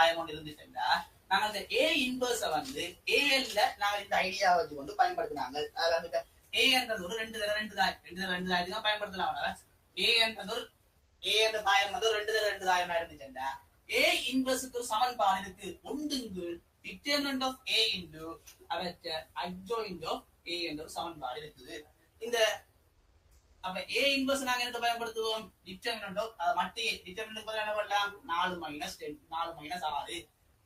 தாயம் கொண்டு இருந்துட்டா நாங்க அந்த ஏ இன்வர்ஸ வந்து ஏஎல்ல நாங்க இந்த ஐடியா வச்சு கொண்டு பயன்படுத்தினாங்க. அதுல வந்து ஏ என்றது ஒரு ரெண்டு தாயத்துக்கு தான் பயன்படுத்தலாம். ஏ என்றது ஒரு ஏ என்ற தாயம் வந்து ரெண்டு தாயமா இருந்துச்சுண்டா ஏ இன்வர்ஸுக்கு ஒரு சமன்பாடு இருக்கு. ஒன்றுங்கு டிட்டர்மினன்ட் ஆஃப் ஏ இன்டு அவற்ற அட்ஜாயின்ட் ஆஃப் ஏ என்ற ஒரு சமன்பாடு இருக்குது. இந்த அப்ப ஏ இன்வர்ஸ் நாங்க என்ன பயன்படுத்துவோம்? டிட்டர்மினன்ட் ஆஃப் மட்டும் டிட்டர்மினன்ட் பதிலா என்ன பண்ணலாம்? 4 மைனஸ் 10 4 மைனஸ் 6.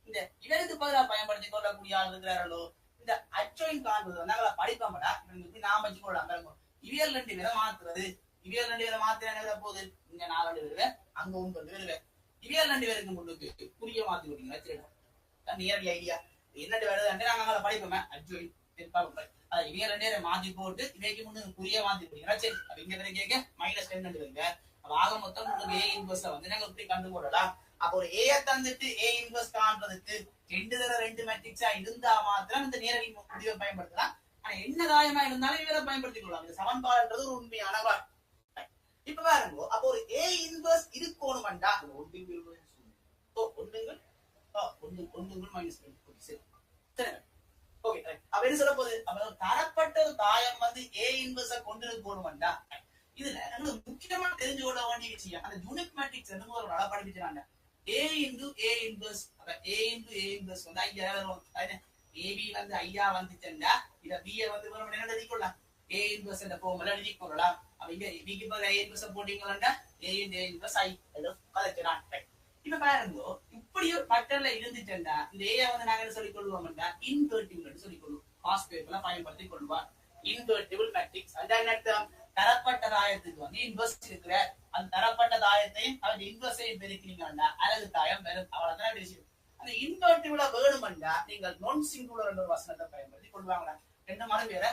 இந்த இவருக்கு பதிலா பயன்படுத்தி கொள்ளக்கூடிய ஆள் இருக்கிறார்களோ இந்த அட்ஜாயின் காண்பது நாங்கள படிப்போம்டா இப்படி நாம வச்சு கொள்ளலாம். இவியல் ரெண்டு பேரை மாத்துறது இவியல் ரெண்டு பேரை மாத்திர என்ன போகுது? இங்க 4 வருவேன் அங்க 9 வருவேன். இவியல் ரெண்டு பேருக்கு முன்னுக்கு புரிய மாத்தி விட்டீங்க வச்சிருக்கோம். நேரடி ஐடியா என்னட்டு வருது நாங்க படிப்போமே அட்ஜாயின் இவங்க ரெண்டு பேரை மாத்தி போட்டு இவைக்கு முன்னுக்கு புரிய மாத்தி விட்டீங்க. சரி அப்ப இங்க கேட்க மைனஸ் 10 வருங்க. ஆக மொத்தம் உங்களுக்கு ஏ இன்வர்ஸ் வந்து நாங்க இப்படி கண்டு போடலாம். அப்போ ஒரு ஏ தந்துட்டு ஏ இன்வர்ஸ் காண்றதுக்கு 2 மேட்ரிக்ஸா இருந்தா மாத்திரம் இந்த நேரடி முடிவை பயன்படுத்தலாம். ஆனா என்ன தாயமா இருந்தாலும் இவரை பயன்படுத்திக் கொள்ளலாம். இந்த சமன்பாடுன்றது ஒரு உண்மையான வார்த்தை. இப்ப பாருங்க அப்போ ஒரு ஏ இன்வர்ஸ் இருக்கணும்டா ஒன்றுங்கள் மைனஸ் 2. ஓகே அப்ப என்ன சொல்ல போகுது? அப்ப தரப்பட்ட ஒரு தாயம் வந்து ஏ இன்வர்ஸ கொண்டிருக்கணும்டா இதுல எங்களுக்கு முக்கியமா தெரிஞ்சு கொள்ள வேண்டிய விஷயம் அந்த யூனிக் மேட்ரிக்ஸ் என்னமோ ஒரு நல்லா படிப்பிச்சாங்க. A into A inverse அப்ப A into A inverse வந்து ஐயா வரும். AB வந்து ஐயா வந்துச்சுன்னா இத B வந்து வெறும் என்ன எழுதிக்கொள்ளலாம்? A inverse என்ற ஃபார்முலா எழுதிக்கொள்ளலாம். அப்ப இங்க B க்கு பதிலா A inverse போட்டீங்கன்னா A into A inverse I என்ற கலெக்டரான். இப்ப பாருங்க இப்படி ஒரு பட்டன்ல இருந்துச்சுன்னா இந்த A வந்து நாங்க என்ன சொல்லிக் கொள்வோம்னா இன்வெர்ட்டிபிள் னு சொல்லிக் கொள்வோம். பாஸ் பேப்பர்ல பயன்படுத்தி கொள்வோம். இன்வெர்ட்டிபிள் மேட்ரிக்ஸ் அதான் அர்த்தம் தரப்பட்ட தாயத்துக்கு வந்து இன்வெர்ஸ் இருக்கிற அந்த தரப்பட்ட தாயத்தையும் அவன் இன்வெர்ஸையும் பெருக்கிறீங்கன்னா அழகு தாயம் பெரும் அவ்வளவுதான் விஷயம். அந்த இன்வெர்ட்டிபிள வேணும்னா நீங்கள் நான் சிங்குலர் என்ற வசனத்தை பயன்படுத்தி கொள்வாங்களா? ரெண்டு மாதிரி வேற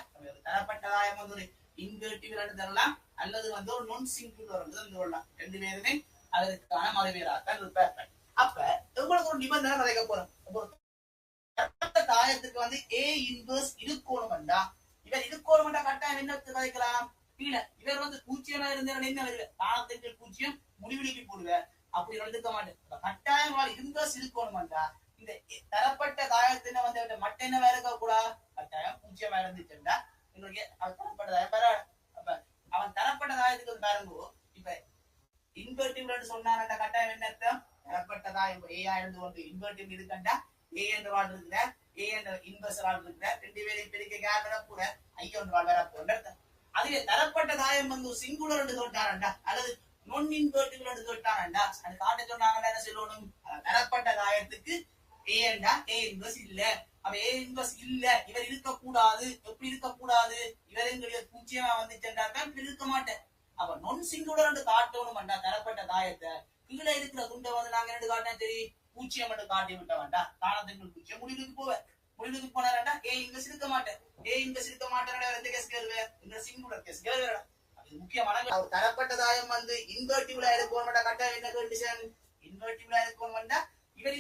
தரப்பட்ட தாயம் வந்து ஒரு இன்வெர்ட்டிபிள் தரலாம் அல்லது வந்து ஒரு நான் சிங்குலர் சொல்லலாம். ரெண்டு பேருமே அதற்கான மறுவேறாத்தான் இருப்பார். அப்ப உங்களுக்கு ஒரு நிபந்தனை கிடைக்க போறோம். தரப்பட்ட தாயத்துக்கு வந்து ஏ இன்வெர்ஸ் இருக்கணும்டா இவர் இருக்கணும்டா கட்டாயம் என்ன கிடைக்கலாம்? இல்ல இவர் வந்து பூச்சியமா இருந்தார் என்ன வருவேன் தானத்திற்கு பூச்சியம் முடிவெளிக்கு போடுவேன் அப்படி எடுத்துக்க மாட்டேன். கட்டாயம் இன்வெர்ஸ் இருக்கணும்டா இந்த தரப்பட்ட தாயத்தின வந்து மட்ட என்ன வேற இருக்க கூடாது கட்டாயம் பூச்சியமா இருந்துச்சுண்டா எங்களுக்கு தரப்பட்ட தாயம் பெற. அப்ப அவன் தரப்பட்ட தாயத்துக்கு பாருங்க இப்ப இன்வெர்ட்டிபிள் சொன்னான்டா கட்டாயம் என்ன அர்த்தம்? தரப்பட்ட தாயம் ஏயா இருந்து கொண்டு இன்வெர்ட்டிபிள் இருக்கண்டா ஏ என்ற வாழ் இருக்கிற ஏ என்ற இன்வெர்ஸ் வாழ் இருக்கிற ரெண்டு பேரையும் பெருக்க கேர் கூட ஐயோ ஒன்று வாழ் வேற போன்ற அர்த்தம். அதுவே தரப்பட்ட தாயம் வந்து சிங்குலர் என்று தொட்டாரண்டா அல்லது நான் இன்வெர்ட்டிபிள் என்று தொட்டாரண்டா அது காட்ட சொன்னாங்க என்ன சொல்லணும்? தரப்பட்ட தாயத்துக்கு ஏண்டா ஏ இன்வெர்ஸ் இல்ல. அப்ப ஏ இன்வெர்ஸ் இல்ல இவர் இருக்கக்கூடாது. எப்படி இருக்கக்கூடாது? இவர் எங்களுடைய பூச்சியமா வந்துச்சுட்டாக்க இருக்க மாட்டேன். அப்ப நான் சிங்குலர் என்று காட்டணும்டா தரப்பட்ட தாயத்தை கீழே இருக்கிற துண்டை வந்து நாங்க ரெண்டு காட்டினா சரி பூச்சியம் என்று காட்டி விட்ட வேண்டாம் தானத்துக்கு பூச்சியம் முடிவுக்கு போவேன். முடிவுக்கு போனாரண்டா ஏ இன்வெர்ஸ் இருக்க மாட்டேன். ஏ இன்வெர்ஸ் இருக்க மாட்டேன் எந்த கேஸ் கேள்வேன் இந்த சிங்குலர் கேஸ் கேள்வேன். அது முக்கியமான தரப்பட்ட தாயம் வந்து இன்வெர்ட்டிபிளா இருக்கணும்டா கட்டாயம் என்ன கண்டிஷன்? இன்வெர்ட்டிபிளா இருக்கணும்டா இவர்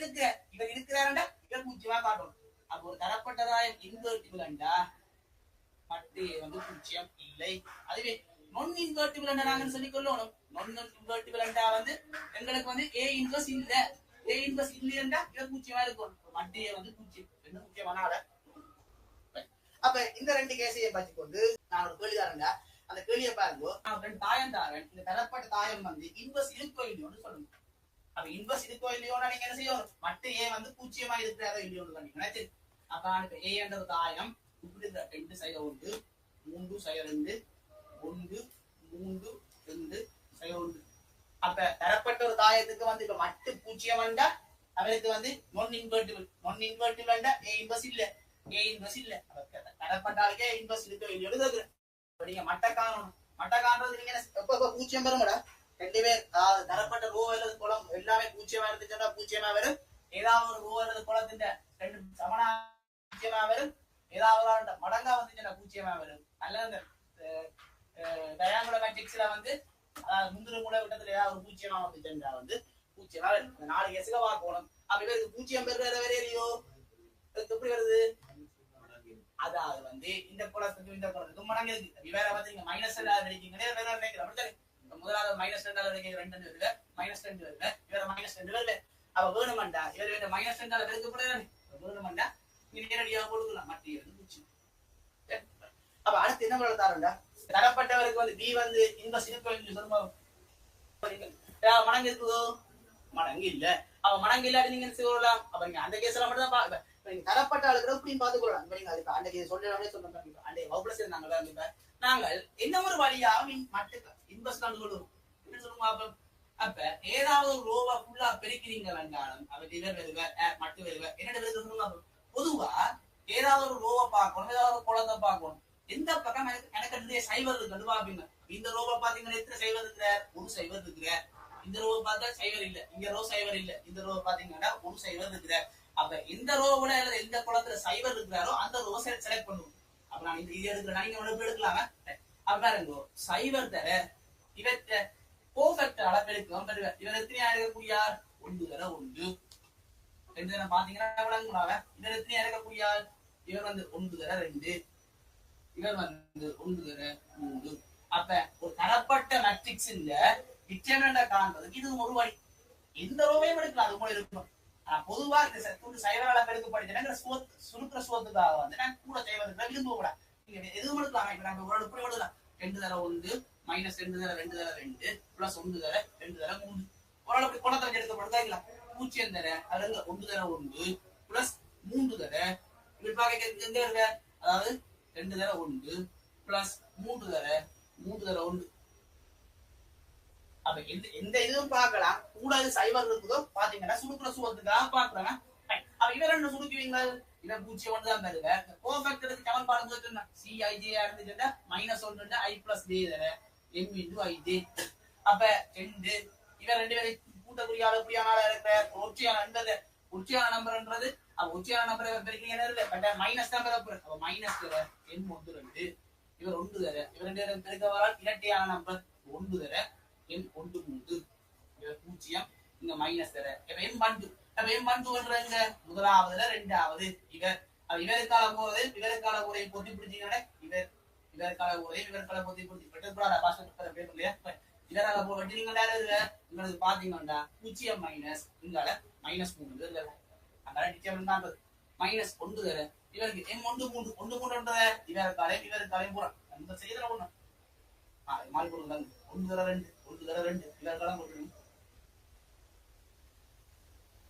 இருக்கிறாரண்டா இவர் பூச்சியமா காட்டணும். அப்போ ஒரு தரப்பட்ட தாயம் இன்வெர்ட்டிபிள்டா மட்டே வந்து பூச்சியம் இல்லை. அதுவே நான் இன்வெர்ட்டிபிள் நாங்க சொல்லிக் கொள்ளணும். நான் இன்வெர்ட்டிபிள் வந்து எங்களுக்கு வந்து ஏ இன்வெர்ஸ் இல்ல ஏ இன்வெர்ஸ் இல்லையா இவர் பூச்சியமா இருக்கும் மட்டே வந்து பூச்சியம் என்ன முக்கியமான ஆள. அப்ப இந்த ரெண்டு கேஸையும் பற்றிக்கொண்டு நான் ஒரு கேள்வி தாரேன்டா அந்த கேள்வியை பாருங்க. நான் ரெண்டு தாயம் தாரேன். இந்த தரப்பட்ட தாயம் வந்து இன்வெர்ஸ் இருக்கோ இல்லையோன்னு சொல்லுங்க. அப்ப இன்வெர்ஸ் இருக்கோ இல்லையோன்னா நீங்க என்ன செய்யணும்? மட்டும் ஏ வந்து பூச்சியமா இருக்கிறாரோ இல்லையோன்னு கண்டிப்பா. அப்ப எனக்கு ஏ என்ற தாயம் இப்படி 2 சைடு 1 3 சைடு 2 1 3 2 சைடு 1. அப்ப தரப்பட்ட ஒரு தாயத்துக்கு வந்து இப்ப மட்டு பூச்சியம் வந்தா அவருக்கு வந்து நான் இன்வெர்ட்டிபிள் ஏ இன்வெர்ஸ் இல்ல ஏ இன்வெர்ஸ் இல்ல. தரப்பட்டாலுக்கே இன்வெர்ஸ் இருக்கோ இல்லையோன்னு கேக்குறேன். நீங்க மட்ட காணணும். மட்ட காண்றது நீங்க எப்ப பூச்சியம் வரும்டா ரெண்டு பேர் தரப்பட்ட ரோ அல்லது குளம் எல்லாமே பூச்சியமா இருந்துச்சுன்னா பூச்சியமா வரும். ஏதாவது ஒரு ரோ அல்லது குளத்தின் ரெண்டு சமனா பூச்சியமா வரும். ஏதாவது மடங்கா வந்துச்சுன்னா பூச்சியமா வரும். அல்லது டயாங்குலர் மேட்ரிக்ஸ்ல வந்து முந்திர மூல விட்டத்துல ஏதாவது ஒரு பூச்சியமா வந்துச்சுன்னா வந்து பூச்சியமா 4 கேஸுக பார்க்கணும். அப்படி பேருக்கு பூச்சியம் பெறுற வரையிலையோ எப்படி வருது? அதாவது வந்து இந்த குளத்துக்கு இந்த குளத்துக்கு மடங்கு இருக்கு. வேற வந்து நீங்க மைனஸ் 2 அடிக்கீங்க வேற நினைக்கிறேன். முதலாவது மைனஸ் 2 அடிக்க 2 வருது மைனஸ் 2 வருது வேற மைனஸ் 2 வருது. அவ வேணுமாண்டா இவர் மைனஸ் ரெண்டால பெருக்கப்படாது வேணுமாண்டா நீ நேரடியாக கொடுக்கலாம் மத்திய அப்ப அடுத்து என்ன பண்ண தரப்பட்டவருக்கு வந்து பி வந்து இன்வெஸ்ட் இருக்கு சொல்லுமா மடங்கு இருக்குதோ மடங்கு இல்ல அவ மடங்கு இல்லாட்டி நீங்க சொல்லலாம் அப்ப நீங்க அந்த கேஸ்ல மட்டும் தான் நீங்க தரப்பட்ட ஆளுக்கு இப்படியும் பாத்துக்கலாம் இப்ப நீங்க அதுக்கு அன்றைக்கு சொல்றே அன்றைய வகுப்புல சேர்ந்தாங்க நாங்கள் என்ன ஒரு வழியா மட்டும் இன்வெஸ்ட் சொல்லுவோம் என்ன சொல்லுவோம் அப்ப ஏதாவது ஒரு ரோவா ஃபுல்லா பெருக்கிறீங்க வேண்டாம் அவ டிவர் வருவ மட்டும் வருவ என்ன சொல்லுங்க பொதுவா ஏதாவது ஒரு ரோவை பார்க்கணும் ஏதாவது ஒரு குளத்தை பார்க்கணும் எந்த பக்கம் எனக்கு நிறைய சைவர் இருக்கு பாப்பீங்க இந்த ரோவை பாத்தீங்கன்னா எத்தனை சைவர் இருக்கிறார் ஒரு சைவர் இருக்கிறார் இந்த ரோவை பார்த்தா சைவர் இல்ல இங்க ரோ சைவர் இல்ல இந்த ரோவை பாத்தீங்கன்னா ஒரு சைவர் இருக்கிறார் அப்ப எந்த ரோவுல எந்த குளத்துல சைவர் இருக்கிறாரோ அந்த ரோவை செலக்ட் பண்ணுவோம் அப்ப நான் இந்த இது எடுக்கிறேன் நீங்க எடுக்கலாமா அப்ப சைவர் தர இவற்றை பெர்ஃபெக்ட் அளப்பெடுக்கும் இவர் எத்தனையா இருக்கக்கூடிய ஒன்று தர ஒன்று ரெண்டு தர பாத்தீங்கன்னா விளங்குறாங்க இவர் எத்தனையா இருக்கக்கூடிய இவர் வந்து ஒன்று தர ரெண்டு இவர் வந்து ஒன்று தர மூன்று அப்ப ஒரு தரப்பட்ட மேட்ரிக்ஸ் டிட்டர்மினன்ட் காண்பதுக்கு இது ஒரு வழி எந்த ரோவையும் எடுக்கலாம் அது போல இருக்கும் பொதுவா இந்த சைவரால பெருக்கப்படுகிற சுருக்கிற சோத்துக்காக வந்து நான் கூட செய்வதற்கு விரும்ப கூட நீங்க எதுவும் எடுக்கலாம் இப்ப நாங்க ஒரு எப்படி எடுக்கலாம் ரெண்டு தர ஒன்று மைனஸ் ரெண்டு தர ரெண்டு பிளஸ் ஒன்று தர ரெண்டு தர மூன்று ஓரளவுக்கு குணத்தை வச்சு எடுக்கப்படுதா பூஜ்ஜியம் தர அதுல ஒன்று தர ஒன்று பிளஸ் மூன்று தர இப்படி பார்க்க எங்க இருக்க அதாவது ரெண்டு தர ஒன்று பிளஸ் மூன்று தர ஒன்று அப்ப எந்த இதுவும் பார்க்கலாம் கூட சைவர் இருக்குதோ பாத்தீங்கன்னா சுருக்குற சுவத்துக்காக பாக்குறாங்க அப்ப இவ ரெண்டு சுருக்குவீங்க இவ பூஜ்ஜியம் ஒன்று தான் தருவ பெர்ஃபெக்ட் சமன்பாடு சொல்லிட்டு CIJ இருந்துச்சுன்னா மைனஸ் ஒன்று I பிளஸ் J தர M into IJ அப்ப ரெண்டு இவ ரெண்டு பேரை கூட்டக்கூடிய அளவுக்குரியான இருக்கிற உச்சியான நம்பர்ன்றது உச்சியான நம்பர் பெருக்கீங்க என்ன மைனஸ் நம்பர் அப்ப மைனஸ் தர M ஒன்று ரெண்டு இவர் ஒன்று தர இவர் ரெண்டு பேரும் பெருக்க வரால் இரட்டையான நம்பர் ஒன்று தர M ஒன்று மூன்று இவர் பூஜ்ஜியம் இங்க மைனஸ் தர இப்ப M பண்டு அப்ப M பண்டுன்றங்க முதலாவதுல ரெண்டாவது இவருக்கால போதை பொத்தி பிடிச்சீங்கன்னா இவருக்கால பொத்தி பிடிச்சி பெற்றா பாஸ்டர் பேப்பர்லயா இதனால போ வெட்டினீங்கன்னா உங்களுக்கு பாத்தீங்கன்னா பூஜ்ஜியம் மைனஸ் இங்கால மைனஸ் மூணு அதனால டிட்டர்மினன்ட் தான் மைனஸ் ஒன்று தர இவருக்கு M ஒன்று மூன்றுன்றத இவருக்காலையும் போறான் அந்த செய்யற ஒண்ணு மாறி போடுறாங்க ஒன்று தர ரெண்டு இவருக்காலம் போட்டு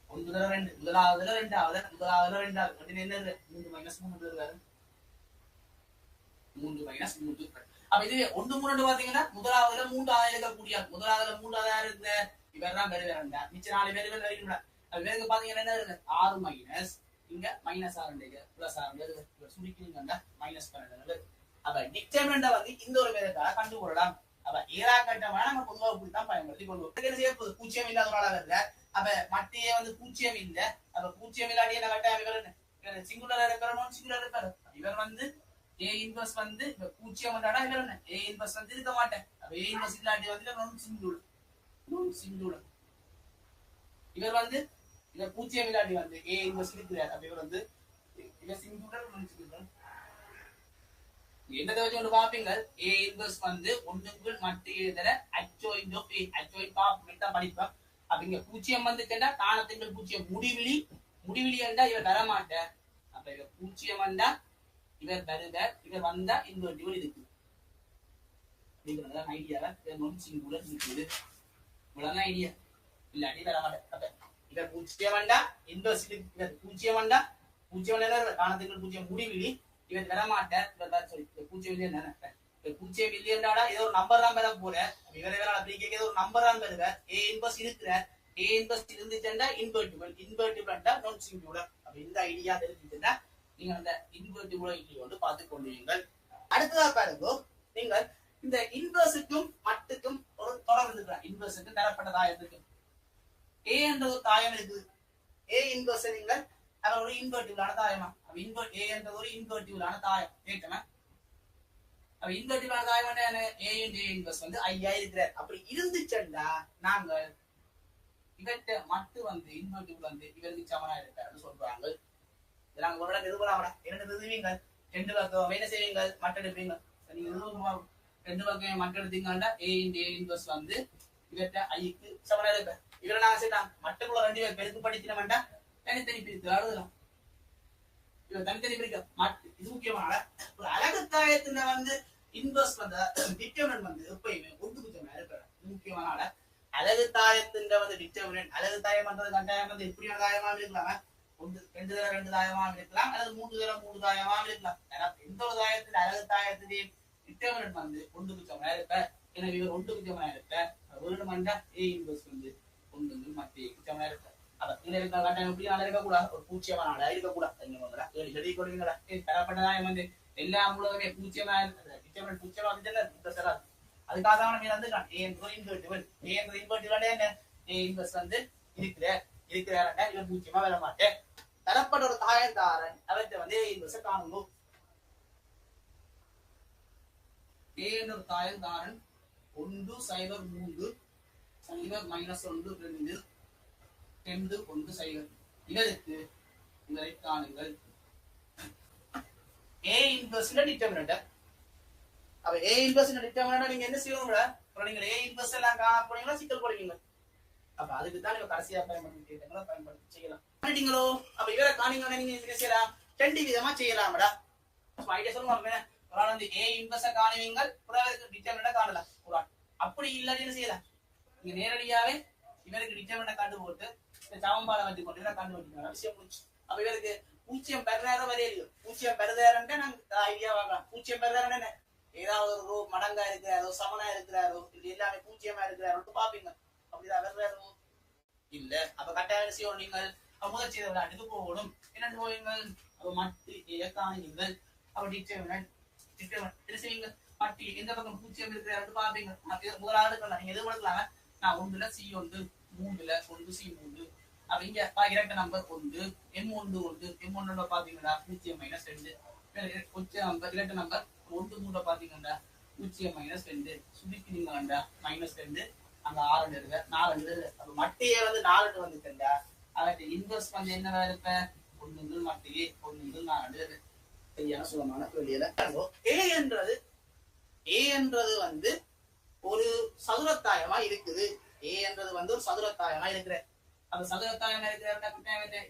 ஒன்று தர ரெண்டு முதலாவதுல ரெண்டாவது என்ன மூன்று மைனஸ் மூன்று இருக்காரு மூன்று மைனஸ் மூன்று அப்ப இதுவே ஒன்று மூணு பாத்தீங்கன்னா முதலாவதுல மூன்றாவது இருக்கக்கூடிய மூன்றாவது இருக்கிற இவர் தான் பெறுவார் மிச்ச 4 பேர் வருகிறார் அது பாத்தீங்கன்னா என்ன இருக்கு 6 மைனஸ் இங்க மைனஸ் 6 பிளஸ் 6 சுருக்கிங்கன்னா மைனஸ் 12 அப்ப டிட்டர்மினன்ட் வந்து இந்த ஒரு விதத்தால கண்டுகொள்ளலாம் அப்ப ஏழா கட்டமான நம்ம பொதுவாக இப்படித்தான் பயன்படுத்தி கொள்வோம் பூஜ்ஜியம் இல்லாத ஒரு ஆளாக இருக்க அப்ப மட்டையே வந்து பூஜ்ஜியம் இல்ல அப்ப பூஜ்ஜியம் இல்லாட்டி என்ன கட்ட சிங்குலர் இருக்கிறோம் சிங்குலர் இருக்காரு இவர் வந்து A இன்வெர்ஸ் வந்து பூஜ்ஜியம் வந்தாடா இவர் என்ன A இன்வெர்ஸ் வந்து இருக்க மாட்டேன் அப்ப A இன்வெர்ஸ் இல்லாட்டி வந்து நான் சிங்குலர் இவர் வந்து இவர் பூஜ்ஜியம் இல்லாட்டி வந்து A இன்வெர்ஸ் இருக்கிறார் அப்ப இவர் வந்து இவர் சிங்குலர் என்னதை வச்சு ஒன்று பாப்பீங்க A இன்வெர்ஸ் வந்து ஒன்றுக்குள் மட்டும் எழுதுற அச்சோயின் ஆஃப் A அச்சோயின் தான் படிப்பேன் அப்ப இங்க பூஜ்ஜியம் வந்துட்டா காணத்துங்கள் பூஜ்ஜியம் முடிவிலி என்றா இவர் வர மாட்டார் அப்ப இவர் பூஜ்ஜியம் வந்தா இவர் வருவார் இவர் வந்தா இன்வெர்டிபிள் இருக்கு அப்படிங்கிறத ஐடியாவை நான் சிங்குலர் இருக்குது இவ்வளவுதான் ஐடியா இல்லாட்டி வர மாட்டார் அப்ப இவர் பூஜ்ஜியம் வந்தா இன்வெர்ஸ் இவர் பூஜ்ஜியம் வந்தா காணத்துங்கள் பூஜ்ஜியம் முடிவிலி இவர் வரமாட்டார் இவர் சொல்லி பூஜ்ஜியம் இல்லையா பூஜ்ஜியம் இல்லையாடா ஏதோ ஒரு நம்பர் தான் பெற போற இவரை அப்படி கேட்க ஒரு நம்பர் தான் பெறுவ A இன்வெர்ஸ் இருக்கிற A இன்வெர்ஸ் இருந்துச்சுன்னா இன்வெர்டிபிள் நான் சிங்குலர் அப்ப இந்த ஐடியா தெரிஞ்சுச்சுன்னா நீங்க அந்த இன்வெர்டிபிள் ஐடியா வந்து பார்த்து கொள்வீங்கள் அடுத்ததா பாருங்க நீங்கள் இந்த இன்வெர்ஸுக்கும் மட்டுக்கும் ஒரு தொடர்பு இருக்கிற இன்வெர்ஸுக்கு தரப்பட்ட தாயத்துக்கு A என்ற ஒரு தாயம் இருக்குது A இன்வெர்ஸ் நீங்கள் அவர் ஒரு இன்வெர்டிபிளான தாயமா A என்ற ஒரு இன்வெர்டிபிளான தாயம் கேட்கமா அப்ப இன்வெர்டிபிளான தாயம் என்ன A இன்வெர்ஸ் வந்து ஐயா இருக்கிறார் அப்படி இருந்துச்சுன்னா நாங்கள் இவற்றை மட்டும் வந்து இன்வெர்டிபிள் வந்து இவருக்கு சமனா இருக்காருன்னு சொல்றாங்க நாங்க ஒரு இடம் நிறுவலாமடா இரண்டு நிறுவீங்க ரெண்டு பக்கம் என்ன செய்வீங்க மட்ட எடுப்பீங்க நீங்க ரெண்டு பக்கம் மட்ட எடுத்தீங்கன்னா A இன்வெர்ஸ் வந்து இவற்றை ஐக்கு சமனா இருப்பார் இவரை நாங்க செய்யலாம் மட்டக்குள்ள 2 பேர் பெருக்கு படிக்கணும்டா தனித்தனி பிரித்து எழுதலாம். இவர் தனித்தனி பிரிக்க இது முக்கியமான ஒரு அழகுத்தாயத்துல வந்து இன்வெஸ்ட் பண்ற டிட்டர்மினன்ட் வந்து எப்பயுமே ஒன்று இருக்கிறார். முக்கியமான அழகுத்தாயத்தின் வந்து டிட்டர்மினன்ட் அழகுத்தாயம் பண்றது கட்டாயம் வந்து எப்படியான தாயமா இருக்கலாம். 2 தடவை 2 தாயமாக இருக்கலாம் அல்லது 3 தடவை 3 தாயமாக இருக்கலாம். எந்த ஒரு தாயத்தில் அழகுத்தாயத்திலேயே டிட்டர்மினன்ட் வந்து ஒன்றுக்கு சமனா இருக்க. எனவே இவர் ஒன்றுக்கு சமனா இருக்க ஒரு மண்டா ஏ இன்வெர்ஸ் வந்து ஒன்று மத்திய சமனா இருக்க. அப்ப இதுல இருக்கிற கட்டாயம் எப்படி இருக்கக்கூடாது, ஒரு பூச்சியமான ஆளா இருக்கக்கூடாது. தரப்பட்டதாயம் வந்து எல்லா முழுவதுமே பூச்சியமா டிட்டர்மினன்ட் பூச்சியமா வந்து அதுக்காக தான் நம்ம வந்து ஏ என்ற இன்வெர்டிபிள் ஏ என்ற இன்வெர்டிபிள் என்ன ஏ இன்வெர்ஸ் வந்து இருக்கிறாரா இவர் பூச்சியமா வர மாட்டேன். தரப்பட்ட ஒரு தாயந்தாரன் அவற்றை வந்து ஏ இன்வெர்ஸ் காணணும். ஏ என்ற ஒரு தாயந்தாரன் 1 0 3 0 -1 2 2 1 0 இதற்கு இவரை காணுங்கள். ஏ இன்வெர்ஸ் டிட்டர்மினன்ட். அப்ப ஏ இன்வெர்ஸ் டிட்டர்மினன்ட் நீங்க என்ன செய்யணும்ல, நீங்க ஏ இன்வெர்ஸ் எல்லாம் காண போறீங்களா சிக்கல் போடுவீங்க. அப்ப அதுக்கு தான் நீங்க கடைசியா பயன்படுத்தி செய்யலாம். பண்ணிட்டீங்களோ அப்ப இவரை காணிங்க நீங்க என்ன செய்யலாம் 2 விதமா செய்யலாம்டா. ஐடியா சொல்லுங்க. ஒரு வந்து ஏ இன்வெர்ஸ் காணுவீங்க டிட்டர்மினன்ட் காணலாம். அப்படி இல்லாட்டி என்ன செய்யலாம், நீங்க நேரடியாவே இவருக்கு டிட்டர்மினன்ட் கண்டு போட்டு சமன்பாடு வச்சு கொண்டு கண்டு போட்டு விஷயம் முடிச்சு. அப்ப இவருக்கு 0 பெறுறாரோ வரையிலையோ 0 பெறுறாருன்னு நாங்க ஐடியா வாங்கலாம். 0 பெறுறாருன்னு என்ன ஏதாவது ஒரு மடங்கா இருக்கிறாரோ சமனா இருக்கிறாரோ இல்ல எல்லாமே 0 இருக்கிறாரோ பாப்பீங்க. அப்படிதான் பெறுறாரோ இல்ல அப்ப கட்டாயம் செய்யணும். நீங்கள் முயற்சி விளையாட்டுக்கு போகணும். என்னன்னு போவீங்க அப்ப மட்டு காணுங்கள். அப்ப டிட்டர்மினன்ட் செய்வீங்க மட்டி எந்த பக்கம் 0 இருக்கிறாரு பாப்பீங்க. முதலாவது நீங்க எது கொடுக்கலாங்க, நான் 1ல C1 3ல 1 C3 அப்ப இங்க இரண்டு நம்பர் 1 M1 1 M1 பாத்தீங்கன்னா 0 -2 கொஞ்சம் நம்பர் இரண்டு நம்பர் 1 3 பாத்தீங்கன்னா 0 -2 சுருக்கினீங்கடா -2 அங்க 6 இருக்கு 4 இருக்கு. அப்ப மட்டியே வந்து 4 வந்துட்டா அவற்றை இன்வெர்ஸ் வந்து என்னவா இருப்ப 1 மட்டியே 1 4 இருக்கு. சரியான சுலமான கேள்வியில ஏ என்றது வந்து ஒரு சதுரத்தாயமா இருக்குது. ஏ என்றது வந்து ஒரு சதுரத்தாயமா இருக்கிற. அந்த சதுரத்தாயமா இருக்கிற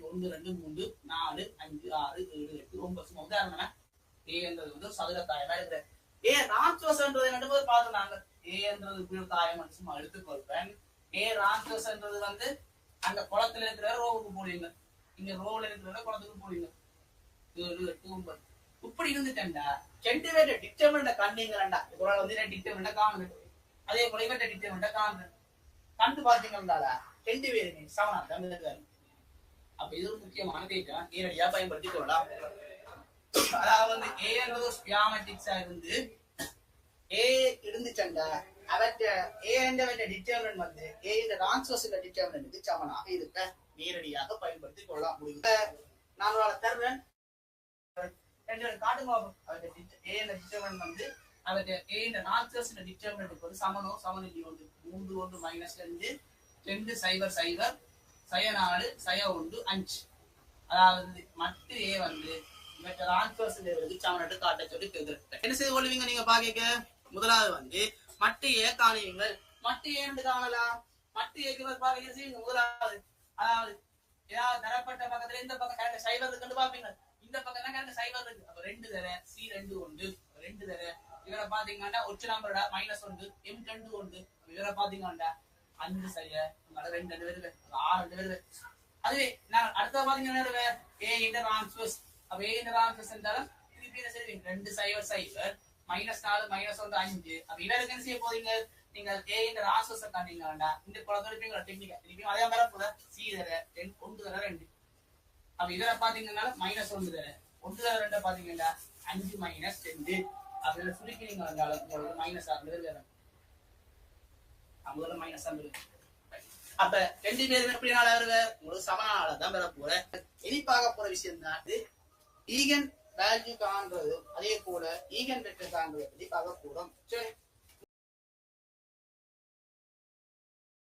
1 2 3 4 5 6 7 8 9 உதாரணமா ஏ என்றது வந்து ஒரு சதுரத்தாயமா இருக்கிற. ஏ ராட்சசன்றது என்னன்னு பார்த்து நாங்க ஏ என்றது தாயம் சும்மா எடுத்துக்கொள்றேன். ஏ ராட்சசன்றது வந்து அந்த குளத்துல இருக்கிற ரோவுக்கு போடுவீங்க, இங்க ரோல இருக்கிற குளத்துக்கு போடுவீங்க. 7 8 9 இப்படி இருந்துட்டா சென்டிமீட்டர் டிட்டர்மினன்ட் கண்டீங்களா இவரால் வந்து டிட்டர்மினன்ட் காணுது. அதே போல இவற்றை டிட்டர்மினன்ட் காணுது கண்டு பாத்தீங்கன்னா சென்டிமீட்டர் சமனா தான் இருக்காரு. அப்ப இது ஒரு முக்கியமான டேட்டா நேரடியா பயன்படுத்தி கொள்ளலாம். அதாவது ஏ என்பது ஜியோமெட்ரிக்ஸா இருந்து ஏ இருந்துச்சண்டா அவற்றை ஏ என்றவற்றை டிட்டர்மினன்ட் வந்து ஏ இந்த டிரான்ஸ்வர்ஸ்ல டிட்டர்மினன்ட்க்கு சமனாக இருக்க நேரடியாக பயன்படுத்தி கொள்ளலாம் முடியும். நான் தருவேன் காட்டுங்க. ஏ என்ற டிட்டர்மினன்ட் வந்து அவற்றை ஏ இந்த டிரான்ஸ்வர்ஸ்ல டிட்டர்மினன்ட்க்கு வந்து சமனோ சமநிலை வந்து 3 1 -2 2 0 0 4 1 5. அதாவது மட்டு ஏ வந்து இவற்றை டிரான்ஸ்வர்ஸ்ல இருந்து சமனட்டு காட்ட சொல்லி கேக்குறேன். என்ன செய்து கொள்வீங்க நீங்க பாக்க முதலாவது வந்து மட்டு ஏ காணுவீங்க. மட்டு ஏன்னு காணலாம். மட்டு ஏக்கு பாக்க செய்வீங்க முதலாவது. அதாவது ஏதாவது தரப்பட்ட பக்கத்துல இந்த பக்கம் கரெக்ட் சைவர் இருக்குன்னு பாப்பீங்க. இந்த பக்கம் தான் கரெக்ட் சைவர் இருக்கு. அப்ப 2 தர C2 1 2 தர இவரை பாத்தீங்கன்னா ஒற்று நம்பர்டா -1 M2 1 இவரை பாத்தீங்கன்னா 5 சரியா 2 வருது 6 வருது. அதுவே நான் அடுத்த பாத்தீங்கன்னா ஏ இந்த டிரான்ஸ்வர்ஸ். அப்ப ஏ இந்த டிரான்ஸ்வர்ஸ் என்றாலும் திருப்பி என்ன செய்வீங்க 2 0 0 -4 -1 5. அப்ப இவருக்கு என்ன செய்ய போறீங்க, நீங்க ஏ இந்த டிரான்ஸ்வர்ஸ் காணீங்கன்னா இந்த குழந்தைங்க டெக்னிக்கா திருப்பி அதே மாதிரி போல C தர 1 தர 2. அப்ப இதரை பாத்தீங்கன்னா -1 தர 1 தர 2 பாத்தீங்கன்னா 5 -2 அதுல சுருக்கினீங்க வந்தாலும் உங்களுக்கு -6 வரும். அங்க -6. அப்ப 2 பேரும் எப்படி நாளா வருவ உங்களுக்கு சமனால தான் வர போற. இனி பார்க்க போற விஷயம் தான் ஈகன் வேல்யூ காண்றது அதே போல ஈகன் வெக்டர் காண்றது பத்தி பார்க்க போறோம். சரி